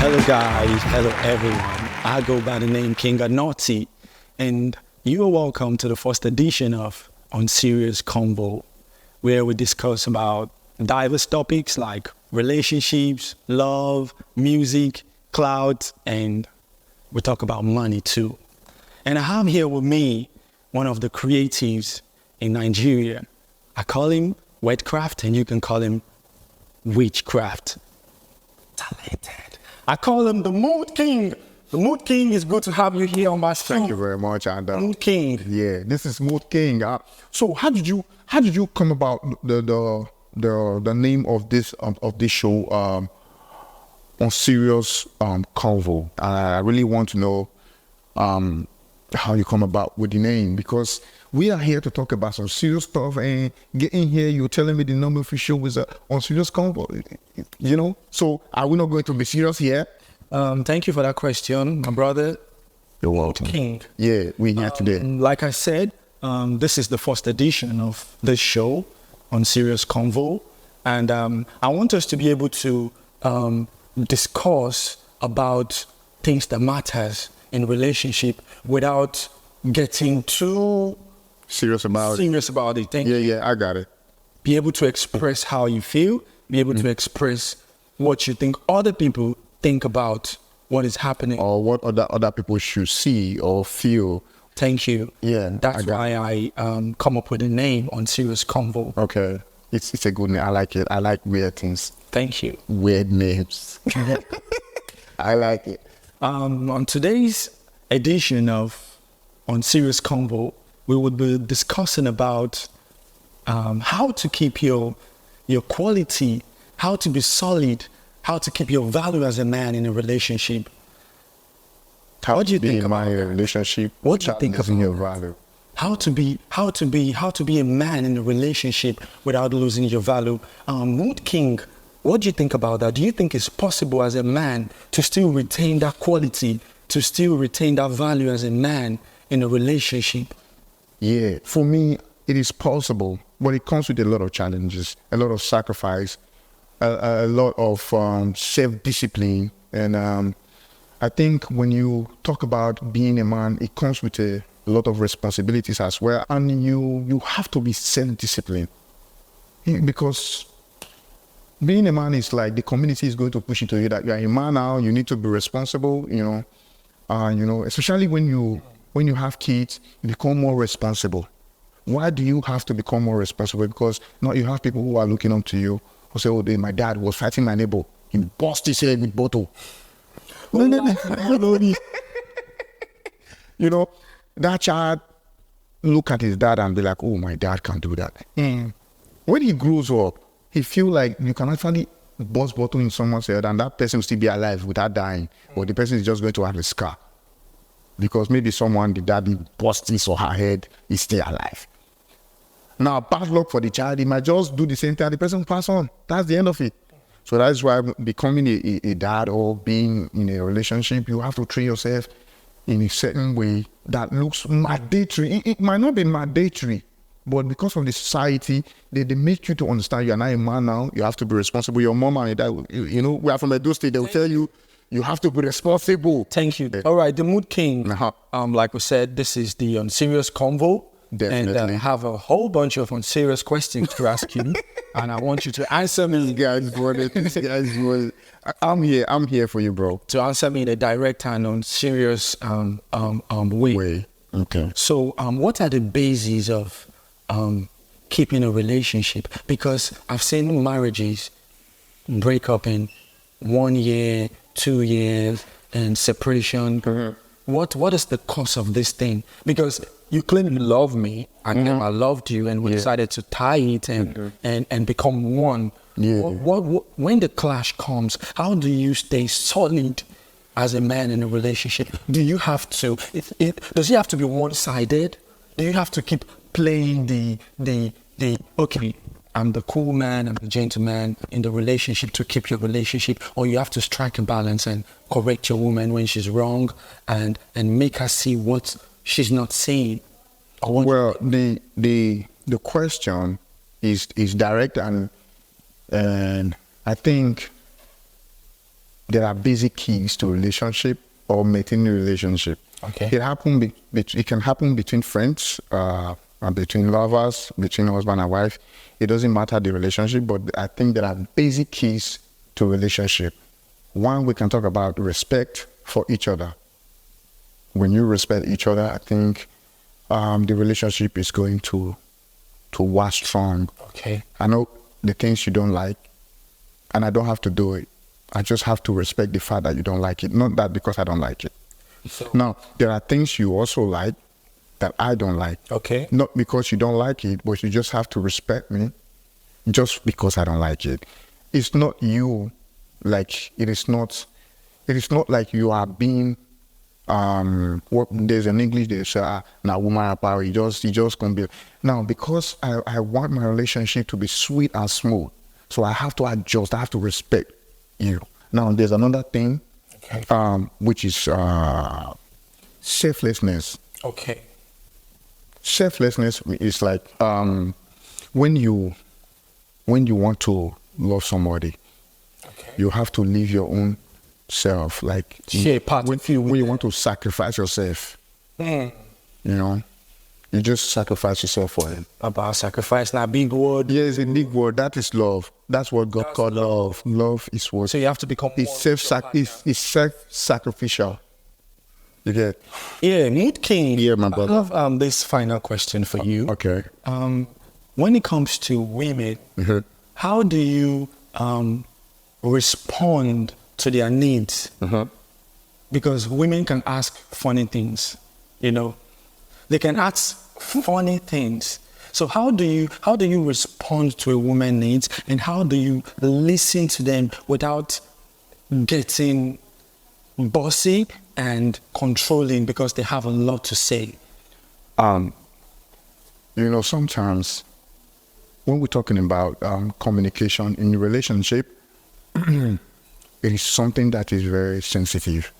Hello guys, hello everyone. I go by the name King Anoti, and you are welcome to the first edition of On Serious Convo, where we discuss about diverse topics like relationships, love, music, clouds, and we talk about money too. And I have here with me one of the creatives in Nigeria. I call him Wetcraft, and you can call him Witchcraft. Talented. I call him the Mood King. The Mood King is good to have you here on my show. Thank you very much, and Mood King. yeah, this is Mood King. So how did you come about the name of this show On Serious Convo? I really want to know how you come about with the name, because we are here to talk about some serious stuff, and getting here, you're telling me the name of the show is On Serious Convo, you know? So are we not going to be serious here? Thank you for that question, my brother. You're welcome. King. Yeah, we're here today. Like I said, this is the first edition of this show on Serious Convo, and I want us to be able to discuss about things that matters in relationship without getting too Serious about it. Thank you. Yeah, I got it. Be able to express how you feel, be able to express what you think other people think about what is happening. Or what other people should see or feel. Thank you. Yeah, That's why I come up with a name On Serious Convo. Okay. It's a good name. I like it. I like weird things. Thank you. Weird names. I like it. On today's edition of On Serious Convo, we would be discussing about how to keep your quality, how to be solid, how to keep your value as a man in a relationship. What do you think about a relationship? What do you think about your value? How to be a man in a relationship without losing your value? Mood King, what do you think about that? Do you think it's possible as a man to still retain that quality, to still retain that value as a man in a relationship? Yeah, for me, it is possible, but it comes with a lot of challenges, a lot of sacrifice, a lot of self-discipline. And I think when you talk about being a man, it comes with a lot of responsibilities as well. And you have to be self-disciplined, because being a man is like the community is going to push into you that you are a man now, you need to be responsible, especially when you have kids, you become more responsible. Why do you have to become more responsible? Because now you have people who are looking up to you, who say, my dad was fighting my neighbor. He bust his head with bottle. That child look at his dad and be like, oh, my dad can't do that. When he grows up, he feel like you can actually bust bottle in someone's head and that person will still be alive without dying. Or the person is just going to have a scar. Because maybe the daddy bust his or her head, is still alive. Now, bad luck for the child, he might just do the same thing and the person will pass on. That's the end of it. So that's why becoming a dad or being in a relationship, you have to treat yourself in a certain way that looks mandatory. It might not be mandatory, but because of the society, they make you to understand you are not a man now. You have to be responsible. Your mom and your dad, we are from Edo State, they will tell you, you have to be responsible. Thank you. All right, the Mood King. Like we said, this is the On Serious Convo. Definitely. And I have a whole bunch of unserious questions to ask you, and I want you to answer me. These guys, I'm here for you, bro. To answer me in a direct and unserious way. Okay. So, what are the bases of keeping a relationship? Because I've seen marriages break up in 1 year, 2 years, and separation. Mm-hmm. What is the cause of this thing? Because you claim you love me, and I loved you, and we decided to tie it and become one. Yeah. When the clash comes, how do you stay solid as a man in a relationship? Do you have to? Does it have to be one-sided? Do you have to keep playing the okay? I'm the cool man, I'm the gentleman in the relationship to keep your relationship, or you have to strike a balance and correct your woman when she's wrong and make her see what she's not seeing. Well, the question is direct, and I think there are basic keys to relationship or maintaining a relationship. Okay. It can happen between friends, between lovers, between husband and wife. It doesn't matter the relationship, but I think there are basic keys to relationship. One, we can talk about respect for each other. When you respect each other, I think the relationship is going to wax strong. Okay. I know the things you don't like, and I don't have to do it. I just have to respect the fact that you don't like it. Not that because I don't like it. So, Now, there are things you also like that I don't like. okay. Not because you don't like it, but you just have to respect me just because I don't like it. It's not you, like, it is not like you are being, there's an English, there's now woman power, you just can be. Now, because I want my relationship to be sweet and smooth, so I have to adjust, I have to respect you. Now, there's another thing, Okay. which is selflessness. Okay. Selflessness is like when you want to love somebody, Okay. you have to leave your own self. Like Share part when of you with you them. want to sacrifice yourself, Hmm. you know, you just sacrifice yourself for him. About sacrifice, not big word. Yeah, it's a big word. That is love. That's what God called love. Love is what So you have to become it's it's self-sacrificial. You get? Yeah, Mood King. Yeah, my brother. I have this final question for you. Okay. When it comes to women, Mhm. how do you respond to their needs? Because women can ask funny things, you know. They can ask funny things. So how do you respond to a woman's needs, and how do you listen to them without getting bossy and controlling because they have a lot to say? You know, sometimes when we're talking about communication in a relationship, it is something that is very sensitive.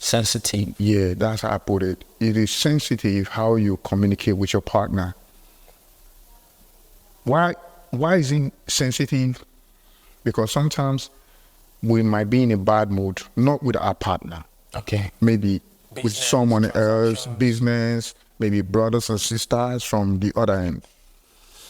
Sensitive. Yeah, that's how I put it. It is sensitive how you communicate with your partner. Why is it sensitive? Because sometimes we might be in a bad mood, not with our partner, Okay. maybe with Business, someone else, business, maybe brothers and sisters from the other end.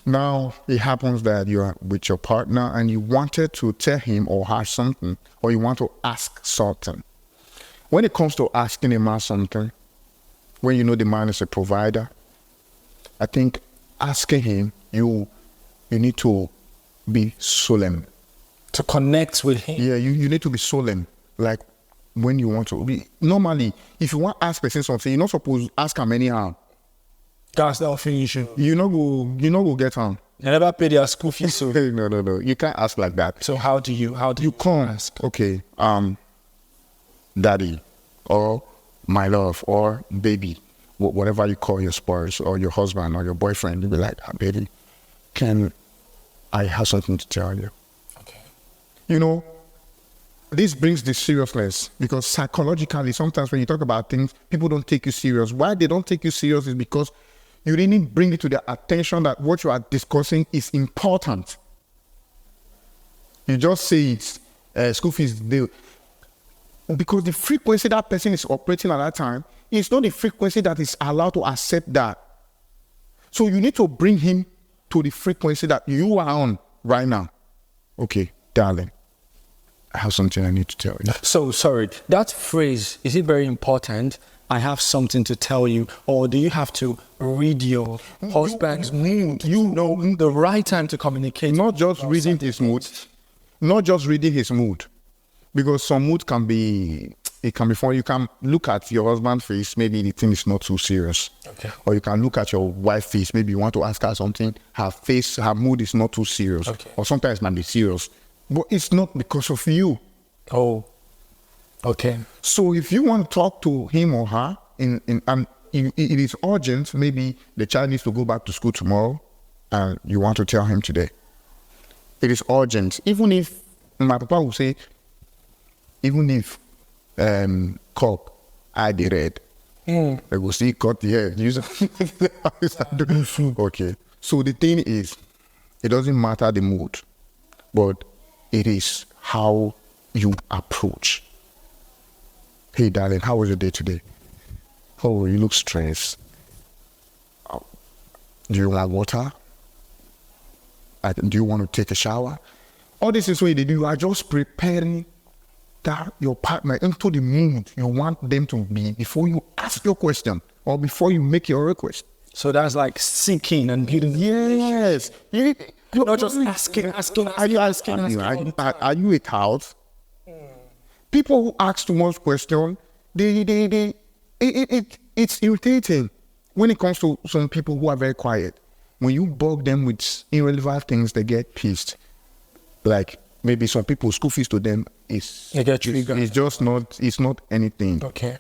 Now, it happens that you are with your partner and you wanted to tell him or her something, or you want to ask something. When it comes to asking a man something, when you know the man is a provider, I think asking him, you need to be solemn. To connect with him. Yeah, you need to be solemn. Like when you want to be. Normally, if you want to ask person something, you're not supposed to ask him anyhow. That's not finish. You You not go get him. never pay their school fees, so No. You can't ask like that. so how do you You can't ask? okay, daddy, or my love, or baby, whatever you call your spouse, or your husband, or your boyfriend, you be like, baby, can I have something to tell you? Okay. You know, this brings the seriousness, because psychologically, sometimes when you talk about things, people don't take you serious. Why they don't take you serious is because you didn't bring it to their attention that what you are discussing is important. You just say it's school fees bill. Because the frequency that person is operating at that time is not the frequency that is allowed to accept that. So you need to bring him to the frequency that you are on right now. Okay, darling, I have something I need to tell you. So sorry, that phrase, is it very important? I have something to tell you, or do you have to read your husband's mood? You know the right time to communicate. Not just reading his mood, because some mood can be funny. You can look at your husband's face, maybe the thing is not too serious. Okay. Or you can look at your wife's face, maybe you want to ask her something, her mood is not too serious. Okay. Or sometimes it might be serious. But it's not because of you. Oh, okay. So if you want to talk to him or her, and it is urgent, maybe the child needs to go back to school tomorrow, and you want to tell him today. It is urgent. Even if, my papa will say, even if Cock I the red, I will see cut the hair. Okay. So the thing is, it doesn't matter the mood, but it is how you approach. Hey, darling, how was your day today? Oh, you look stressed. Do you want water? Do you want to take a shower? All this is what you are just preparing that your partner into the mood you want them to be before you ask your question or before you make your request. So that's like seeking and building. Yes. You're not just asking. Are you asking? Are you a coward? People who ask too much questions, it's irritating. When it comes to some people who are very quiet, when you bug them with irrelevant things, they get pissed. Like maybe some people, school fees to them is it's just not. It's not anything. Okay.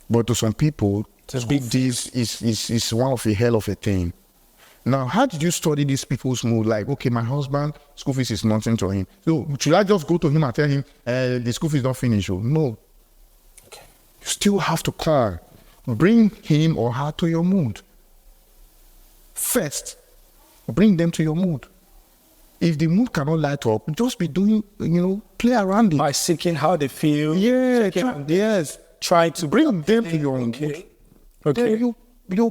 But to some people, big deals is one of a hell of a thing. Now, how did you study these people's mood? Like, okay, my husband, school fees is nothing to him. So, should I just go to him and tell him the school fees don't finish? No. Okay. You still have to call. Bring him or her to your mood. First, bring them to your mood. If the mood cannot light up, just be doing, play around it. By seeking how they feel. Yeah, try to bring them to your mood. Okay. Then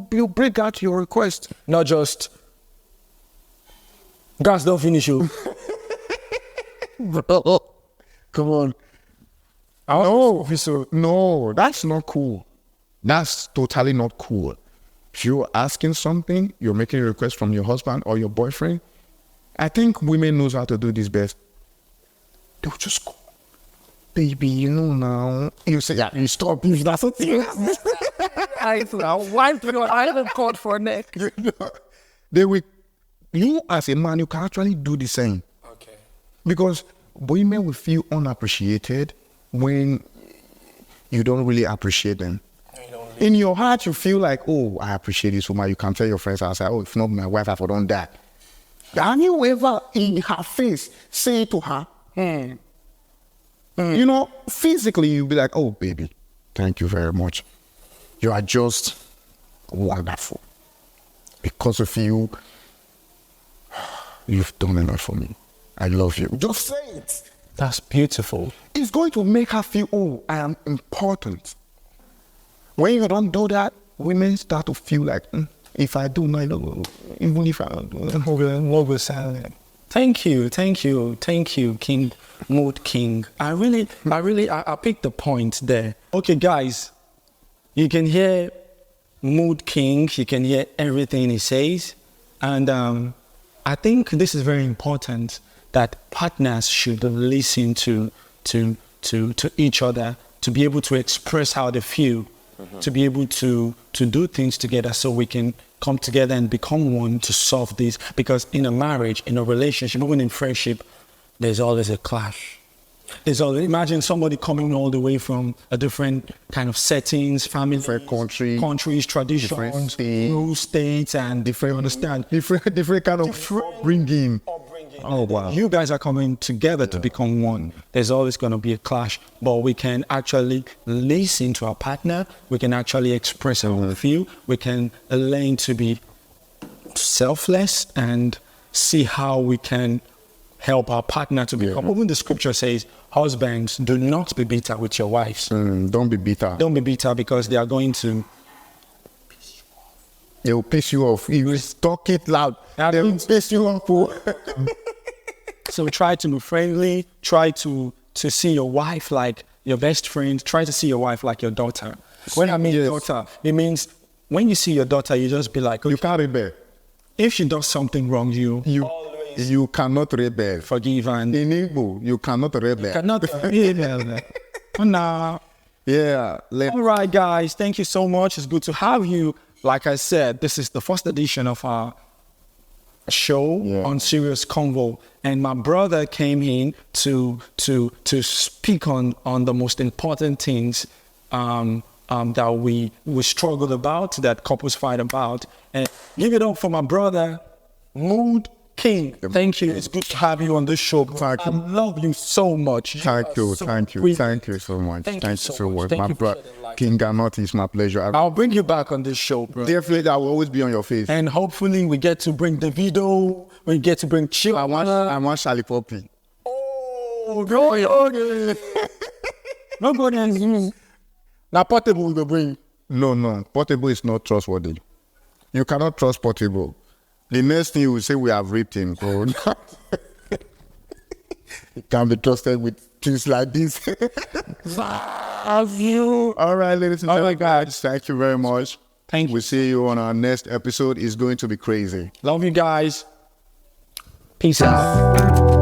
you break out your request. Not just gas don't finish you. Bro, come on. No, that's not cool. That's totally not cool. If you're asking something, you're making a request from your husband or your boyfriend. I think women knows how to do this best. They'll just go, baby, now. You say, yeah, you stop. That's what you I haven't called for a neck. They will. You as a man, you can actually do the same. Okay. Because women will feel unappreciated when you don't really appreciate them. In your heart, you feel like, oh, I appreciate this woman. You can tell your friends outside, oh, if not my wife, I would done that. Can you ever, in her face, say to her, physically, you'll be like, oh, baby, thank you very much. You are just wonderful. Because of you, you've done enough for me. I love you. Just say it. That's beautiful. It's going to make her feel, oh, I am important. When you don't do that, women start to feel like, if I do not, even if I don't do that, what will say? Thank you, King, Mood King. I picked the point there. Okay, guys, you can hear Mood King, you can hear everything he says. And I think this is very important that partners should listen to each other to be able to express how they feel. To be able to do things together so we can come together and become one to solve this. Because in a marriage, in a relationship, even in friendship, there's always a clash. Imagine somebody coming all the way from a different kind of settings, family, different countries, traditions, rules, states, and different kind of upbringing. Oh, wow. You guys are coming together to become one. There's always going to be a clash, but we can actually listen to our partner. We can actually express how we feel. We can learn to be selfless and see how we can help our partner to become. Even the scripture says, husbands, do not be bitter with your wives. Don't be bitter. Don't be bitter because they are going to... They will piss you off. You will talk it loud. They will piss you off. So try to be friendly. Try to see your wife like your best friend. Try to see your wife like your daughter. When I mean daughter, it means when you see your daughter, you just be like, okay, you can't rebel. If she does something wrong, you cannot rebel. Forgive and in Igbo, you cannot rebel. You cannot rebel. Nah. Yeah. All right, guys. Thank you so much. It's good to have you. Like I said, this is the first edition of our show on Serious Convo, and my brother came in to speak on the most important things that we struggled about, that couples fight about. And give it up for my brother, Mood King. Thank you. It's good to have you on this show. Thank you. I love you so much. Thank you so much. Thank you so much. My brother, King Ganot, it's my pleasure. I'll bring you back on this show, bro. Definitely, I will always be on your face. And hopefully we get to bring Davido, we get to bring Chill. I want Charlie Poppy. Oh, Nobody. Now Portable will bring. No. Portable is not trustworthy. You cannot trust Portable. The next thing you will say, we have raped him. So he can't be trusted with things like this. Love you. All right, ladies and gentlemen. guys. Thank you very much. Thank you. We'll see you on our next episode. It's going to be crazy. Love you guys. Peace out.